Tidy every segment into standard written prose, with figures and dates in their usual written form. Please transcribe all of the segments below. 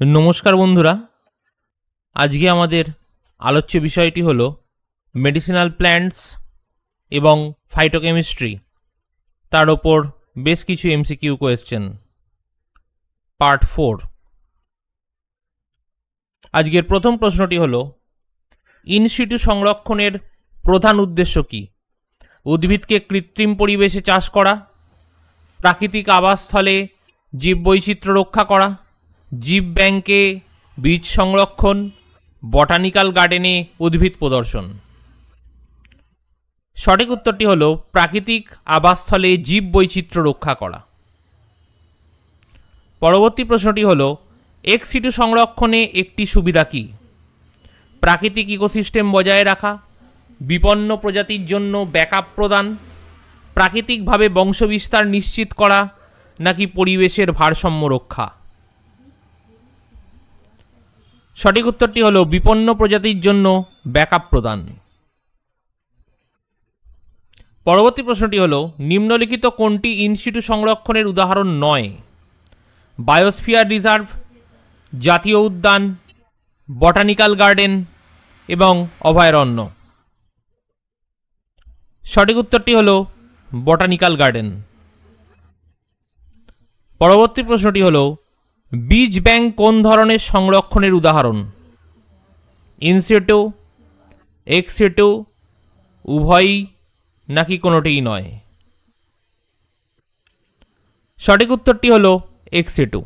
নমস্কার বন্ধুরা, আজকে আমাদের আলোচ্য বিষয়টি হলো মেডিসিনাল প্ল্যান্টস এবং ফাইটোকেমিস্ট্রি, তার ওপর বেশ কিছু এমসিকিউ কোয়েশ্চেন, পার্ট 4। আজকের প্রথম প্রশ্নটি হলো, ইনসিটু সংরক্ষণের প্রধান উদ্দেশ্য কী? উদ্ভিদকে কৃত্রিম পরিবেশে চাষ করা, প্রাকৃতিক আবাসস্থলে জীববৈচিত্র্য রক্ষা করা, জীব ব্যাংকে বীজ সংরক্ষণ, বটানিক্যাল গার্ডেনে উদ্ভিদ প্রদর্শন। সঠিক উত্তরটি হলো প্রাকৃতিক আবাসস্থলে জীব বৈচিত্র্য রক্ষা করা। পরবর্তী প্রশ্নটি হলো, এক্স সিটু সংরক্ষণে একটি সুবিধা কী? প্রাকৃতিক ইকোসিস্টেম বজায় রাখা, বিপন্ন প্রজাতির জন্য ব্যাকআপ প্রদান, প্রাকৃতিকভাবে বংশবিস্তার নিশ্চিত করা, নাকি পরিবেশের ভারসাম্য রক্ষা। সঠিক উত্তরটি হলো বিপন্ন প্রজাতির জন্য ব্যাকআপ প্রদান। পরবর্তী প্রশ্নটি হলো, নিম্নলিখিত কোনটি ইনসিটু সংরক্ষণের উদাহরণ নয়? বায়োস্ফিয়ার রিজার্ভ, জাতীয় উদ্যান, বটানিক্যাল গার্ডেন এবং অভয়ারণ্য। সঠিক উত্তরটি হলো বটানিক্যাল গার্ডেন। পরবর্তী প্রশ্নটি হলো, বীজ ব্যাংক কোন ধরনের সংরক্ষণের উদাহরণ? ইনসিটু, এক্স সিটু, উভয়ই, নাকি কোনোটিই নয়? সঠিক উত্তরটি হলো এক্স সিটু।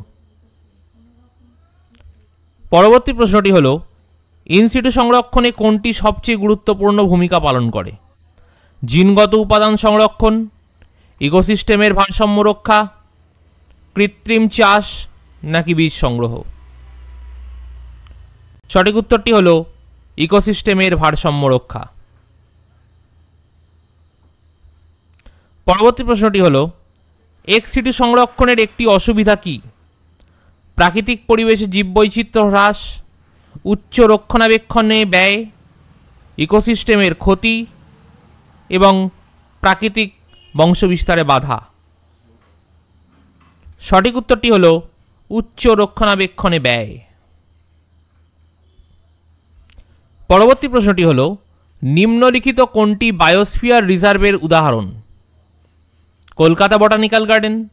পরবর্তী প্রশ্নটি হলো, ইনসিটু সংরক্ষণে কোনটি সবচেয়ে গুরুত্বপূর্ণ ভূমিকা পালন করে? জিনগত উপাদান সংরক্ষণ, ইকোসিস্টেমের ভারসাম্য রক্ষা, কৃত্রিম চাষ, নাকি বীজ সংগ্রহ। সঠিক উত্তরটি হলো ইকোসিস্টেমের ভারসাম্য রক্ষা। পরবর্তী প্রশ্নটি হলো, এক্স সিটু সংরক্ষণের একটি অসুবিধা কী? প্রাকৃতিক পরিবেশে জীববৈচিত্র্য হ্রাস, উচ্চ রক্ষণাবেক্ষণে ব্যয়, ইকোসিস্টেমের ক্ষতি এবং প্রাকৃতিক বংশবিস্তারে বাধা। সঠিক উত্তরটি হলো উচ্চ রক্ষণাবেক্ষণে ব্যয়। পরবর্তী প্রশ্নটি হলো, নিম্নলিখিত কোনটি বায়োস্ফিয়ার রিজার্ভের উদাহরণ? Kolkata botanical garden,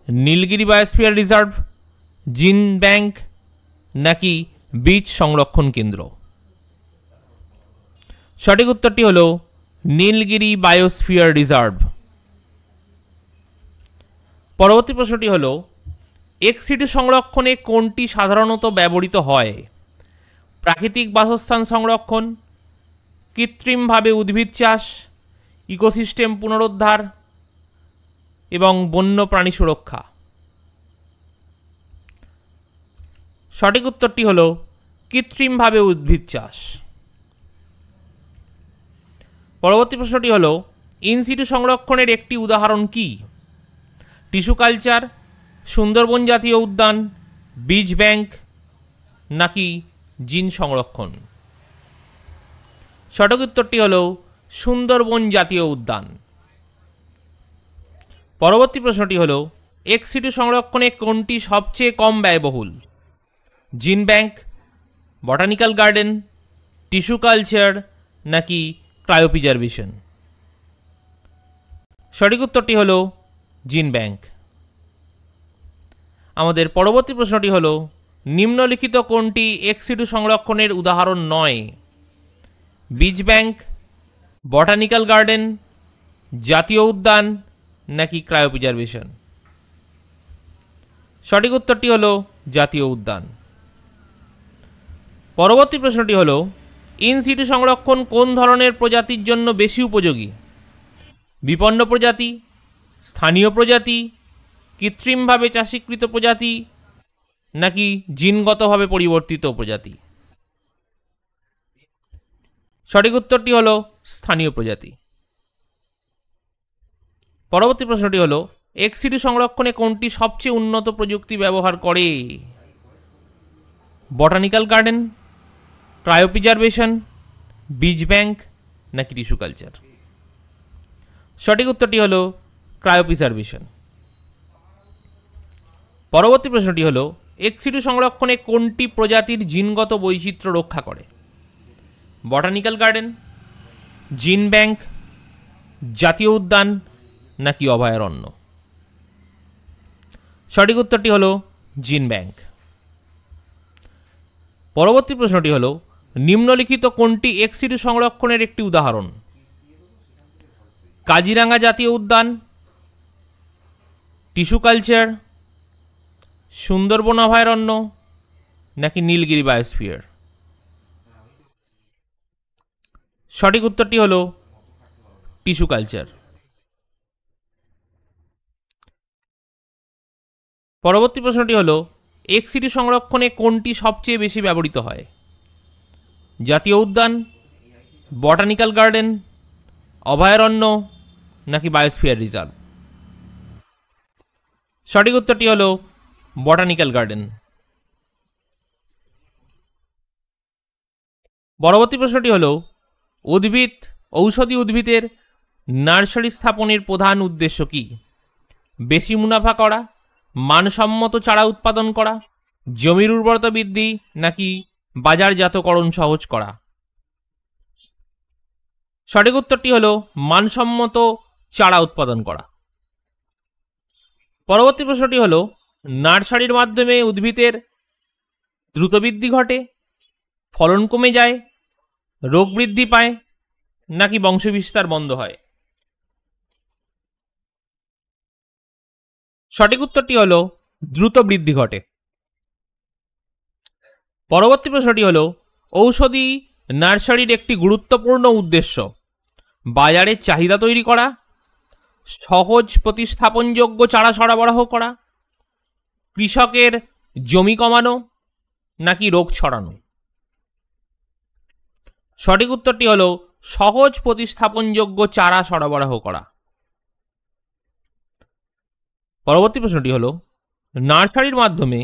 Nilgiri biosphere reserve, জিন ব্যাংক, নাকি বীজ সংরক্ষণ কেন্দ্র। সঠিক উত্তরটি হলো নীলগিরি বায়োস্ফিয়ার রিজার্ভ। পরবর্তী প্রশ্নটি হলো, এক্স সিটু সংরক্ষণে কোনটি সাধারণত ব্যবহৃত হয়? প্রাকৃতিক বাসস্থান সংরক্ষণ, কৃত্রিমভাবে উদ্ভিদ চাষ, ইকোসিস্টেম পুনরুদ্ধার এবং বন্য প্রাণী সুরক্ষা। সঠিক উত্তরটি হলো কৃত্রিমভাবে উদ্ভিদ চাষ। পরবর্তী প্রশ্নটি হলো, ইনসিটু সংরক্ষণের একটি উদাহরণ কি? টিস্যু কালচার, সুন্দরবন জাতীয় উদ্যান, বীজ ব্যাংক, নাকি জিন সংরক্ষণ। সঠিক উত্তরটি হলো সুন্দরবন জাতীয় উদ্যান। পরবর্তী প্রশ্নটি হলো, এক্স সিটু সংরক্ষণে কোনটি সবচেয়ে কম ব্যয়বহুল? জিন bank, botanical garden, tissue culture, নাকি ক্রায়োপ্রিজারভেশন। সঠিক উত্তরটি হলো জিন ব্যাংক। আমাদের পরবর্তী প্রশ্নটি হলো, নিম্নলিখিত কোনটি এক্স সিটু সংরক্ষণের উদাহরণ নয়? বীজ ব্যাংক, বটানিক্যাল গার্ডেন, জাতীয় উদ্যান, নাকি ক্রায়োপ্রিজারভেশন। সঠিক উত্তরটি হলো জাতীয় উদ্যান। পরবর্তী প্রশ্নটি হলো, ইনসিটু সংরক্ষণ কোন ধরনের প্রজাতির জন্য বেশি উপযোগী? বিপন্ন প্রজাতি, স্থানীয় প্রজাতি, কৃত্রিমভাবে চাষীকৃত প্রজাতি, নাকি জিনগতভাবে পরিবর্তিত প্রজাতি। সঠিক উত্তরটি হলো স্থানীয় প্রজাতি। পরবর্তী প্রশ্নটি হলো, এক্স সিটু সংরক্ষণে কোনটি সবচেয়ে উন্নত প্রযুক্তি ব্যবহার করে? বটানিক্যাল গার্ডেন, ক্রায়োপ্রিজারভেশন, বীজ ব্যাংক, নাকি টিস্যু কালচার। সঠিক উত্তরটি হলো ক্রায়োপ্রিজারভেশন। পরবর্তী প্রশ্নটি হলো, এক্স সিটু সংরক্ষণে কোনটি প্রজাতির জিনগত বৈচিত্র্য রক্ষা করে? বটানিক্যাল গার্ডেন, জিন ব্যাংক, জাতীয় উদ্যান নাকি অভয়ারণ্য? সঠিক উত্তরটি হলো জিন ব্যাংক। পরবর্তী প্রশ্নটি হলো নিম্নলিখিত কোনটি এক্স সিটু সংরক্ষণের একটি উদাহরণ? কাজিরাঙ্গা জাতীয় উদ্যান, টিস্যু কালচার, সুন্দরবন অভয়ারণ্য নাকি নীলগিরি বায়োস্ফিয়ার? সঠিক উত্তরটি হলো টিস্যু কালচার। পরবর্তী প্রশ্নটি হলো এক্স সিটু সংরক্ষণে কোনটি সবচেয়ে বেশি ব্যবহৃত হয়? জাতীয় উদ্যান, বটানিক্যাল গার্ডেন, অভয়ারণ্য নাকি বায়োস্ফিয়ার রিজার্ভ? সঠিক উত্তরটি হলো বটানিক্যাল গার্ডেন। পরবর্তী প্রশ্নটি হলো ঔষধি উদ্ভিদের নার্সারি স্থাপনের প্রধান উদ্দেশ্য কি? বেশি মুনাফা করা, মানসম্মত চারা উৎপাদন করা, জমির উর্বরতা বৃদ্ধি নাকি বাজারজাতকরণ সহজ করা? সঠিক উত্তরটি হলো মানসম্মত চারা উৎপাদন করা। পরবর্তী প্রশ্নটি হলো নার্সারির মাধ্যমে উদ্ভিদের দ্রুত বৃদ্ধি ঘটে, ফলন কমে যায়, রোগ বৃদ্ধি পায় নাকি বংশবিস্তার বন্ধ হয়? সঠিক উত্তরটি হলো দ্রুত বৃদ্ধি ঘটে। পরবর্তী প্রশ্নটি হলো ঔষধি নার্সারির একটি গুরুত্বপূর্ণ উদ্দেশ্য বাজারের চাহিদা তৈরি করা, সহজ প্রতিস্থাপনযোগ্য চারা সরবরাহ করা, কৃষকের জমি কমানো নাকি রোগ ছড়ানো? সঠিক উত্তরটি হলো সহজ প্রতিস্থাপনযোগ্য চারা সরবরাহ করা। পরবর্তী প্রশ্নটি হলো নার্সারির মাধ্যমে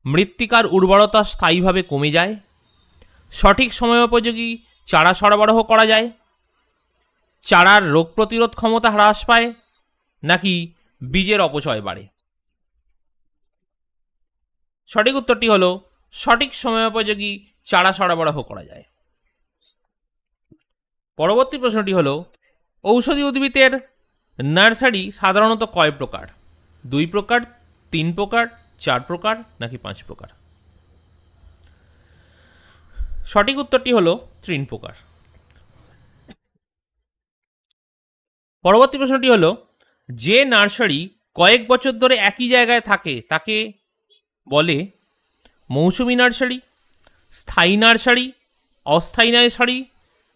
মৃত্তিকার উর্বরতা স্থায়ীভাবে কমে যায়, সঠিক সময়োপযোগী চারা সরবরাহ করা যায়, চারার রোগ প্রতিরোধ ক্ষমতা হ্রাস পায় নাকি বীজের অপচয় বাড়ে? সঠিক উত্তরটি হলো সঠিক সময়োপযোগী চারা সরবরাহ করা যায়। পরবর্তী প্রশ্নটি হলো ঔষধি উদ্ভিদের নার্সারি সাধারণত কয় প্রকার? 2 প্রকার, 3 প্রকার, 4 প্রকার নাকি 5 প্রকার? সঠিক উত্তরটি হলো 3 প্রকার। পরবর্তী প্রশ্নটি হলো যে নার্সারি কয়েক বছর ধরে একই জায়গায় থাকে তাকে বলে মৌসুমি নার্সারি, স্থায়ী নার্সারি, অস্থায়ী নার্সারি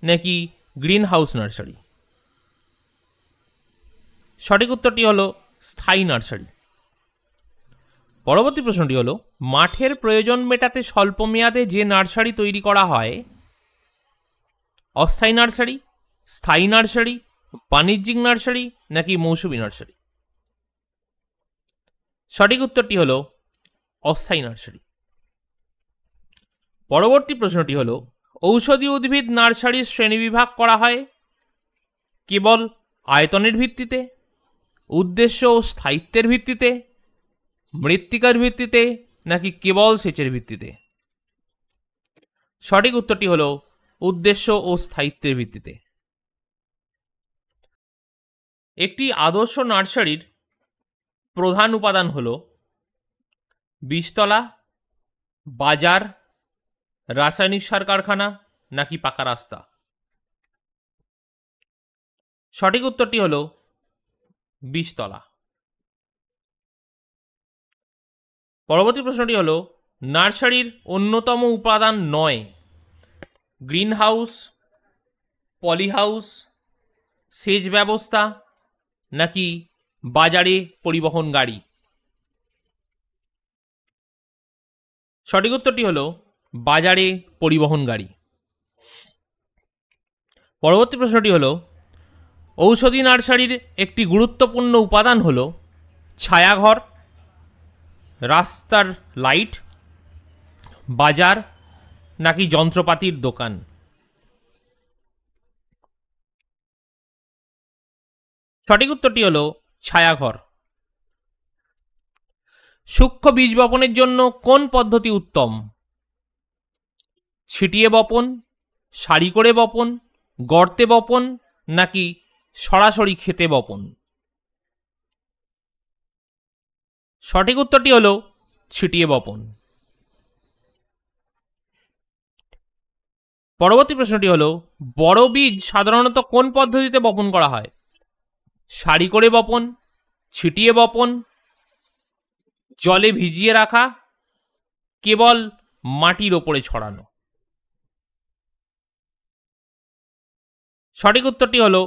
নাকি গ্রিন হাউস নার্সারি? সঠিক উত্তরটি হলো স্থায়ী নার্সারি। পরবর্তী প্রশ্নটি হলো মাঠের প্রয়োজন মেটাতে স্বল্প মেয়াদে যে নার্সারি তৈরি করা হয় অস্থায়ী নার্সারি, স্থায়ী নার্সারি, বাণিজ্যিক নার্সারি নাকি মৌসুমি নার্সারি? সঠিক উত্তরটি হলো অস্থায়ী নার্সারি। পরবর্তী প্রশ্নটি হলো ঔষধি উদ্ভিদ নার্সারির শ্রেণীবিভাগ করা হয় কেবল আয়তনের ভিত্তিতে, উদ্দেশ্য ও স্থায়িত্বের ভিত্তিতে, মৃত্তিকার ভিত্তিতে নাকি কেবল সেচের ভিত্তিতে? সঠিক উত্তরটি হলো উদ্দেশ্য ও স্থায়িত্বের ভিত্তিতে। একটি আদর্শ নার্সারির প্রধান উপাদান হলো বীজতলা, বাজার, রাসায়নিক সার কারখানা নাকি পাকা রাস্তা? সঠিক উত্তরটি হলো বীজতলা। পরবর্তী প্রশ্নটি হলো নার্সারির অন্যতম উপাদান নয় গ্রিন হাউস, পলি হাউস, সেচ ব্যবস্থা নাকি বাজারে পরিবহন গাড়ি? সঠিক উত্তরটি হলো বাজারে পরিবহন গাড়ি। পরবর্তী প্রশ্নটি হলো ঔষধি নার্সারির একটি গুরুত্বপূর্ণ উপাদান হলো ছায়াঘর, রাস্তার লাইট, বাজার নাকি যন্ত্রপাতির দোকান? সঠিক উত্তরটি হলো ছায়াঘর। সূক্ষ্ম বীজ বপনের জন্য কোন পদ্ধতি উত্তম? ছিটিয়ে বপন, সারি করে বপন, গর্তে বপন নাকি সরাসরি ক্ষেতে বপন? সঠিক উত্তরটি হলো ছিটিয়ে বপন। পরবর্তী প্রশ্নটি হলো বড় বীজ সাধারণত কোন পদ্ধতিতে বপন করা হয়? সারি করে বপন, ছিটিয়ে বপন, জলে ভিজিয়ে রাখা, কেবল মাটির ওপরে ছড়ানো? সঠিক উত্তরটি হলো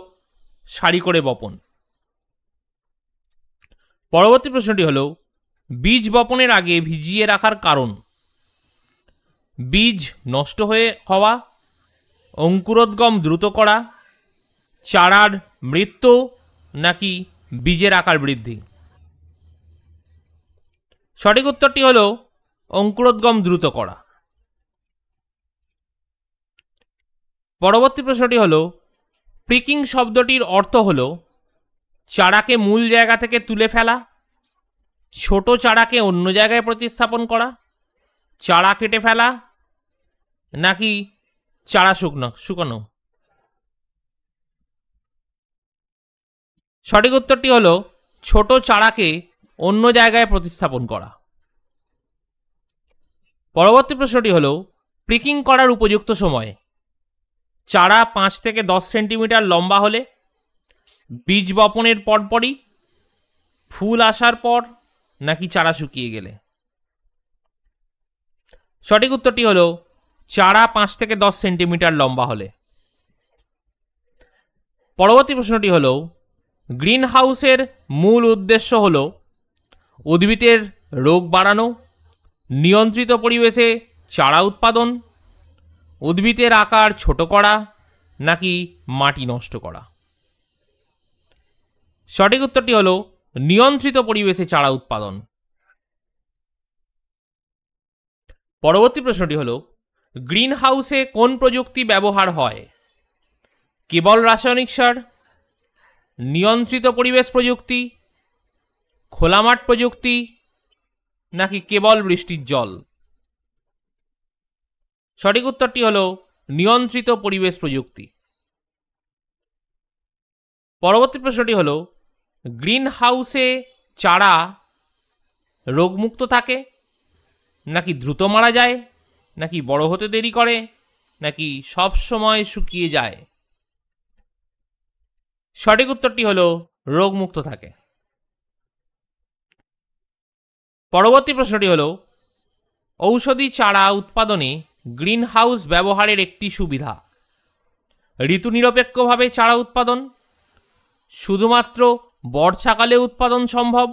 সারি করে বপন। পরবর্তী প্রশ্নটি হলো বীজ বপনের আগে ভিজিয়ে রাখার কারণ? বীজ নষ্ট হয়ে হওয়া, অঙ্কুরোদ্গম দ্রুত করা, চারার মৃত্যু নাকি বীজের আকার বৃদ্ধি? সঠিক উত্তরটি হলো অঙ্কুরোদ্গম দ্রুত করা। পরবর্তী প্রশ্নটি হলো প্রিকিং শব্দটির অর্থ হলো চারাকে মূল জায়গা থেকে তুলে ফেলা, ছোট চারাকে অন্য জায়গায় প্রতিস্থাপন করা, চারা কেটে ফেলা নাকি চারা শুকানো? সঠিক উত্তরটি হলো ছোট চারাকে অন্য জায়গায় প্রতিস্থাপন করা। পরবর্তী প্রশ্নটি হলো প্রিকিং করার উপযুক্ত সময়? চারা 5 থেকে 10 সেন্টিমিটার লম্বা হলে, বীজ বপনের পরপরই, ফুল আসার পর নাকি চারা শুকিয়ে গেলে? সঠিক উত্তরটি হলো চারা 5 থেকে 10 সেন্টিমিটার লম্বা হলে। পরবর্তী প্রশ্নটি হলো গ্রিন হাউসের মূল উদ্দেশ্য হলো উদ্ভিদের রোগ বাড়ানো, নিয়ন্ত্রিত পরিবেশে চারা উৎপাদন, উদ্ভিদের আকার ছোট করা নাকি মাটি নষ্ট করা? সঠিক উত্তরটি হলো নিয়ন্ত্রিত পরিবেশে চারা উৎপাদন। পরবর্তী প্রশ্নটি হলো গ্রিন হাউসে কোন প্রযুক্তি ব্যবহার হয়? কেবল রাসায়নিক সার, নিয়ন্ত্রিত পরিবেশ প্রযুক্তি, খোলা মাঠ প্রযুক্তি নাকি কেবল বৃষ্টির জল? সঠিক উত্তরটি হলো নিয়ন্ত্রিত পরিবেশ প্রযুক্তি। পরবর্তী প্রশ্নটি হলো গ্রিন হাউসে চারা রোগমুক্ত থাকে নাকি দ্রুত মারা যায় নাকি বড় হতে দেরি করে নাকি সব সময় শুকিয়ে যায়? সঠিক উত্তরটি হলো রোগমুক্ত থাকে। পরবর্তী প্রশ্নটি হলো ঔষধি চারা উৎপাদনে গ্রিন হাউস ব্যবহারের একটি সুবিধা? ঋতু নিরপেক্ষভাবে চারা উৎপাদন, শুধুমাত্র বর্ষাকালে উৎপাদন সম্ভব,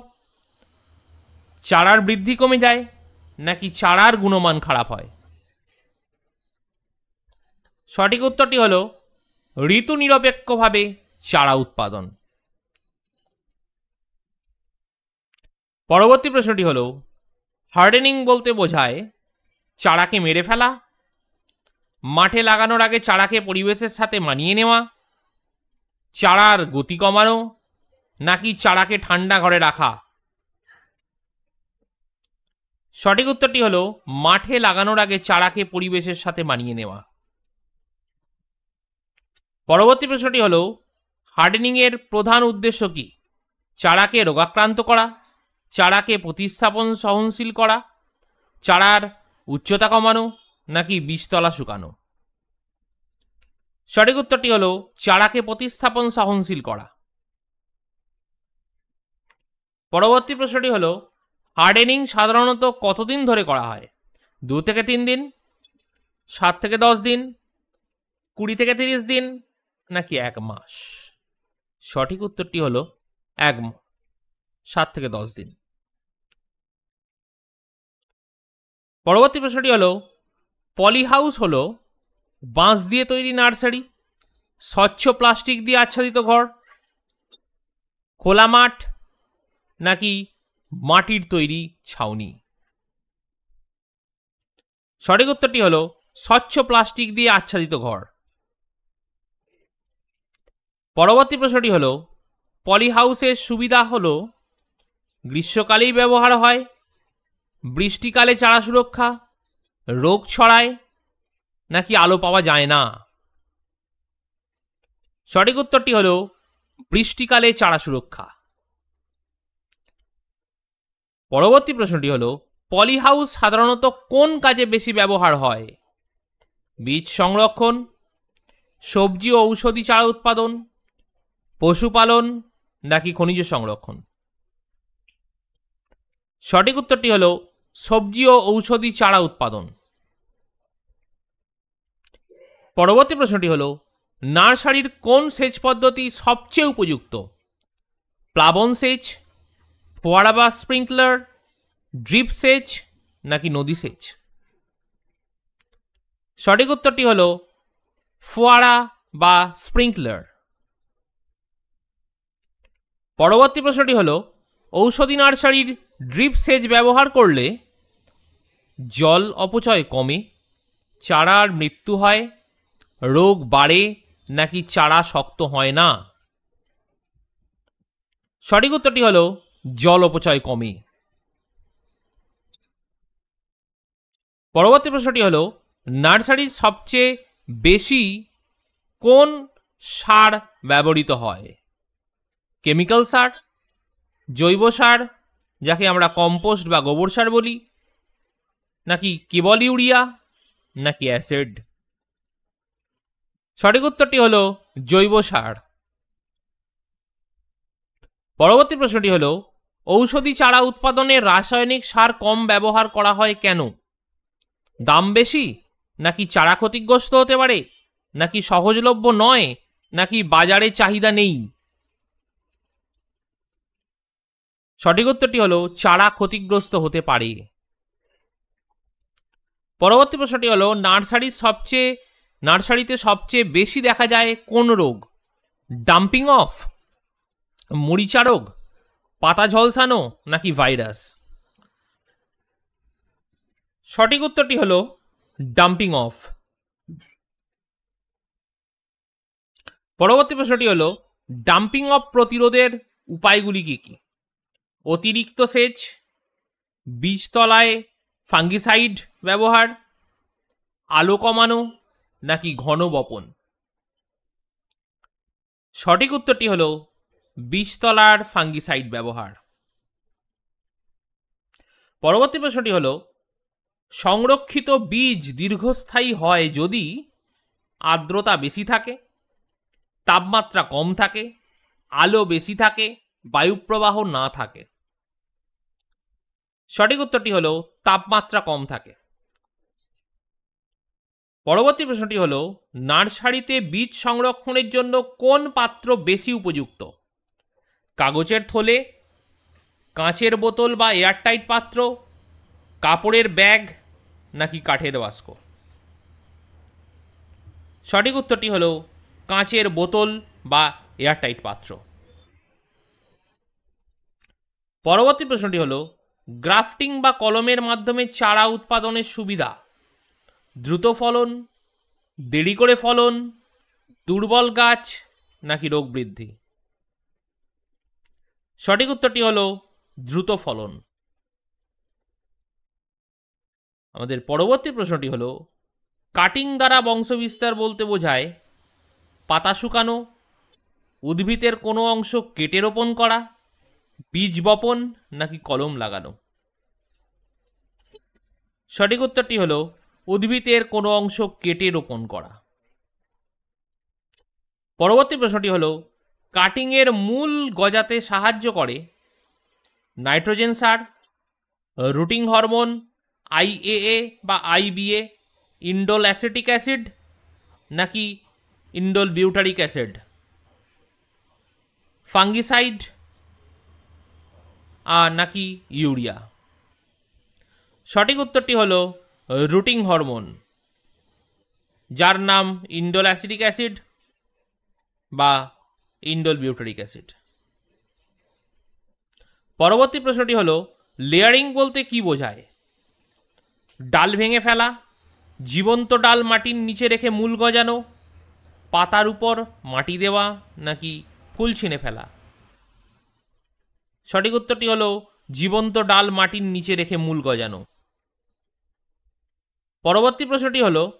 চারার বৃদ্ধি কমে যায় নাকি চারার গুণমান খারাপ হয়? সঠিক উত্তরটি হলো ঋতু নিরপেক্ষভাবে চারা উৎপাদন। পরবর্তী প্রশ্নটি হলো হার্ডেনিং বলতে বোঝায় চারাকে মেরে ফেলা, মাঠে লাগানোর আগে চারাকে পরিবেশের সাথে মানিয়ে নেওয়া, চারার গতি কমানো নাকি চারাকে ঠান্ডা ঘরে রাখা? সঠিক উত্তরটি হলো মাঠে লাগানোর আগে চারাকে পরিবেশের সাথে মানিয়ে নেওয়া। পরবর্তী প্রশ্নটি হলো হার্ডেনিং এর প্রধান উদ্দেশ্য কি? চারাকে রোগাক্রান্ত করা, চারাকে প্রতিস্থাপন সহনশীল করা, চারার উচ্চতা কমানো নাকি বীজতলা শুকানো? সঠিক উত্তরটি হলো চারাকে প্রতিস্থাপন সহনশীল করা। পরবর্তী প্রশ্নটি হলো হার্ডেনিং সাধারণত কতদিন ধরে করা হয়? 2 থেকে 3 দিন, 7 থেকে 10 দিন, 20 থেকে 30 দিন নাকি 1 মাস? সঠিক উত্তরটি হলো 7 থেকে 10 দিন। পরবর্তী প্রশ্নটি হলো পলি হাউস হলো বাঁশ দিয়ে তৈরি নার্সারি, স্বচ্ছ প্লাস্টিক দিয়ে আচ্ছাদিত ঘর, খোলা মাঠ নাকি মাটির তৈরি ছাউনি? সঠিক উত্তরটি হলো স্বচ্ছ প্লাস্টিক দিয়ে আচ্ছাদিত ঘর। পরবর্তী প্রশ্নটি হলো পলি হাউসের সুবিধা হলো গ্রীষ্মকালেই ব্যবহার হয়, বৃষ্টিকালে চারা সুরক্ষা, রোগ ছড়ায়, নাকি আলো পাওয়া যায় না? সঠিক উত্তরটি হলো বৃষ্টিকালে চারা সুরক্ষা। পরবর্তী প্রশ্নটি হলো পলিহাউস সাধারণত কোন কাজে বেশি ব্যবহার হয়? বীজ সংরক্ষণ, সবজি ও ঔষধি চারা উৎপাদন, পশুপালন, নাকি খনিজ সংরক্ষণ? সঠিক উত্তরটি হলো সবজি ও ঔষধি চারা উৎপাদন। পরবর্তী প্রশ্নটি হলো নার্সারির কোন সেচ পদ্ধতি সবচেয়ে উপযুক্ত? প্লাবন সেচ, ফোয়ারা বা স্প্রিংকলার, ড্রিপ সেচ, নাকি নদী সেচ? সঠিক উত্তরটি হলো ফোয়ারা বা স্প্রিংকলার। পরবর্তী প্রশ্নটি হলো ঔষধি নার্সারির ড্রিপ সেচ ব্যবহার করলে জল অপচয় কমে, চারার মৃত্যু হয়, রোগ বাড়ে, নাকি চারা শক্ত হয় না? সঠিক উত্তরটি হলো জল অপচয় কমে। পরবর্তী প্রশ্নটি হলো নার্সারির সবচেয়ে বেশি কোন সার ব্যবহৃত হয়? কেমিক্যাল সার, জৈব সার যাকে আমরা কম্পোস্ট বা গোবর সার বলি, নাকি কেবল ইউরিয়া, নাকি অ্যাসিড? সঠিক উত্তরটি হলো জৈব সার। পরবর্তী প্রশ্নটি হলো ঔষধি চারা উৎপাদনে রাসায়নিক সার কম ব্যবহার করা হয় কেন? দাম বেশি, নাকি চারা ক্ষতিগ্রস্ত হতে পারে, নাকি সহজলভ্য নয়, নাকি বাজারে চাহিদা নেই? সঠিক উত্তরটি হলো চারা ক্ষতিগ্রস্ত হতে পারে। পরবর্তী প্রশ্নটি হলো নার্সারিতে সবচেয়ে বেশি দেখা যায় কোন রোগ? ডাম্পিং অফ, মরিচা রোগ, পাতা ঝলসানো, নাকি ভাইরাস? সঠিক উত্তরটি হলো ডাম্পিং অফ। পরবর্তী প্রশ্নটি হলো ডাম্পিং অফ প্রতিরোধের উপায়গুলি কি কি? অতিরিক্ত সেচ, বীজতলায় ফাঙ্গিসাইড ব্যবহার, আলো কমানো, নাকি ঘন বপন? সঠিক উত্তরটি হলো বীজতলার ফাঙ্গিসাইড ব্যবহার। পরবর্তী প্রশ্নটি হলো সংরক্ষিত বীজ দীর্ঘস্থায়ী হয় যদি আর্দ্রতা বেশি থাকে, তাপমাত্রা কম থাকে, আলো বেশি থাকে, বায়ুপ্রবাহ না থাকে? সঠিক উত্তরটি হলো তাপমাত্রা কম থাকে। পরবর্তী প্রশ্নটি হলো নার্সারিতে বীজ সংরক্ষণের জন্য কোন পাত্র বেশি উপযুক্ত? কাগজের থলে, কাঁচের বোতল বা এয়ারটাইট পাত্র, কাপড়ের ব্যাগ, নাকি কাঠের বাস্ক? সঠিক উত্তরটি হলো কাঁচের বোতল বা এয়ারটাইট পাত্র। পরবর্তী প্রশ্নটি হলো গ্রাফটিং বা কলমের মাধ্যমে চারা উৎপাদনের সুবিধা: দ্রুত ফলন, দেরি করে ফলন, দুর্বল গাছ, নাকি রোগ বৃদ্ধি? সঠিক উত্তরটি হলো দ্রুত ফলন। আমাদের পরবর্তী প্রশ্নটি হলো কাটিং দ্বারা বংশবিস্তার বলতে বোঝায় পাতা শুকানো, উদ্ভিদের কোনো অংশ কেটে রোপণ করা, বীজ বপন, নাকি কলম লাগানো? সঠিক উত্তরটি হলো উদ্ভিদের কোনো অংশ কেটে রোপণ করা। পরবর্তী প্রশ্নটি হলো কাটিংয়ের মূল গজাতে সাহায্য করে নাইট্রোজেন সার, রুটিং হরমোন, আইএএ বা আইবিএ, ইন্ডোল অ্যাসিটিক অ্যাসিড, নাকি ইন্ডোল বিউটারিক অ্যাসিড? ফাঙ্গিসাইড নাকি ইউরিয়া? সঠিক উত্তরটি হলো রুটিং হরমোন, যার নাম ইন্ডোল অ্যাসিটিক অ্যাসিড বা ইন্ডোল বিউটারিক অ্যাসিড। পরবর্তী প্রশ্নটি হলো লেয়ারিং বলতে কি বোঝায়? ডাল ভেঙে ফেলা, জীবন্ত ডাল মাটির নিচে রেখে মূল গজানো, পাতার উপর মাটি দেওয়া, নাকি ফুল ছিঁড়ে ফেলা? সঠিক উত্তরটি হলো জীবন্ত ডাল মাটির নিচে রেখে মূল গজানো। পরবর্তী প্রশ্নটি হলো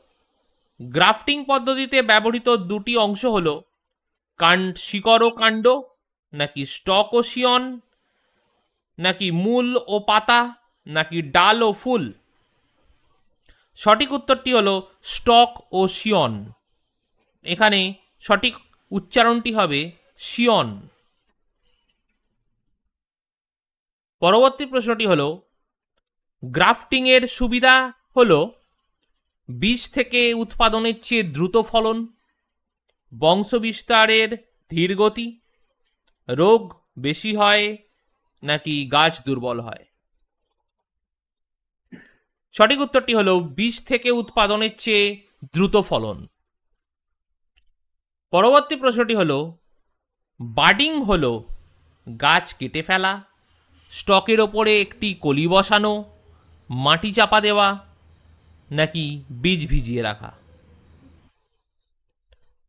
গ্রাফটিং পদ্ধতিতে ব্যবহৃত দুটি অংশ হলো শিকড় ও কাণ্ড, নাকি স্টক ও শিয়ন, নাকি মূল ও পাতা, নাকি ডাল ও ফুল? সঠিক উত্তরটি হলো স্টক ও শিয়ন। এখানে সঠিক উচ্চারণটি হবে শিয়ন। পরবর্তী প্রশ্নটি হলো গ্রাফটিং এর সুবিধা হলো বীজ থেকে উৎপাদনের চেয়ে দ্রুত ফলন, বংশবিস্তারের ধীর গতি, রোগ বেশি হয়, নাকি গাছ দুর্বল হয়? সঠিক উত্তরটি হলো বীজ থেকে উৎপাদনের চেয়ে দ্রুত ফলন। পরবর্তী প্রশ্নটি হলো বাডিং হলো গাছ কেটে ফেলা, স্টকের ওপরে একটি কলি বসানো, মাটি চাপা দেওয়া, নাকি বীজ ভিজিয়ে রাখা?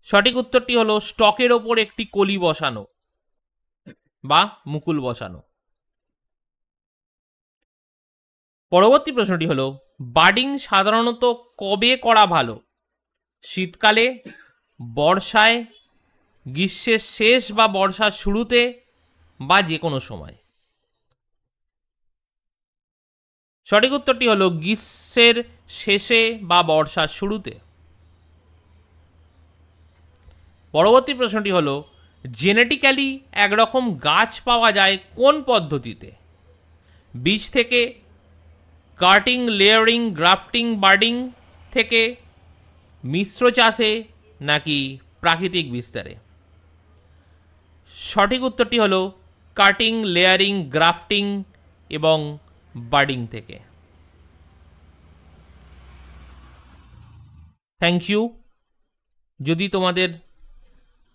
সঠিক উত্তরটি হলো স্টকের ওপর একটি কলি বসানো বা মুকুল বসানো। পরবর্তী প্রশ্নটি হলো বাডিং সাধারণত কবে করা ভালো? শীতকালে, বর্ষায়, গ্রীষ্মের শেষ বা বর্ষার শুরুতে, বা যে কোনো সময়? সঠিক উত্তরটি হলো গ্রীষ্মের শেষে বা বর্ষার শুরুতে। পরবর্তী প্রশ্নটি হলো জেনেটিক্যালি একরকম গাছ পাওয়া যায় কোন পদ্ধতিতে? বীজ থেকে, কাটিং, লেয়ারিং, গ্রাফটিং, বার্ডিং থেকে, মিশ্র চাষে, নাকি প্রাকৃতিক বিস্তারে? সঠিক উত্তরটি হলো কাটিং, লেয়ারিং, গ্রাফটিং এবং বার্ডিং থেকে। Thank you. যদি তোমাদের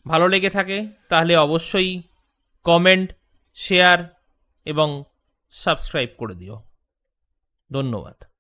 ভালো লেগে থাকে তাহলে অবশ্যই কমেন্ট, শেয়ার এবং সাবস্ক্রাইব করে দিও। ধন্যবাদ।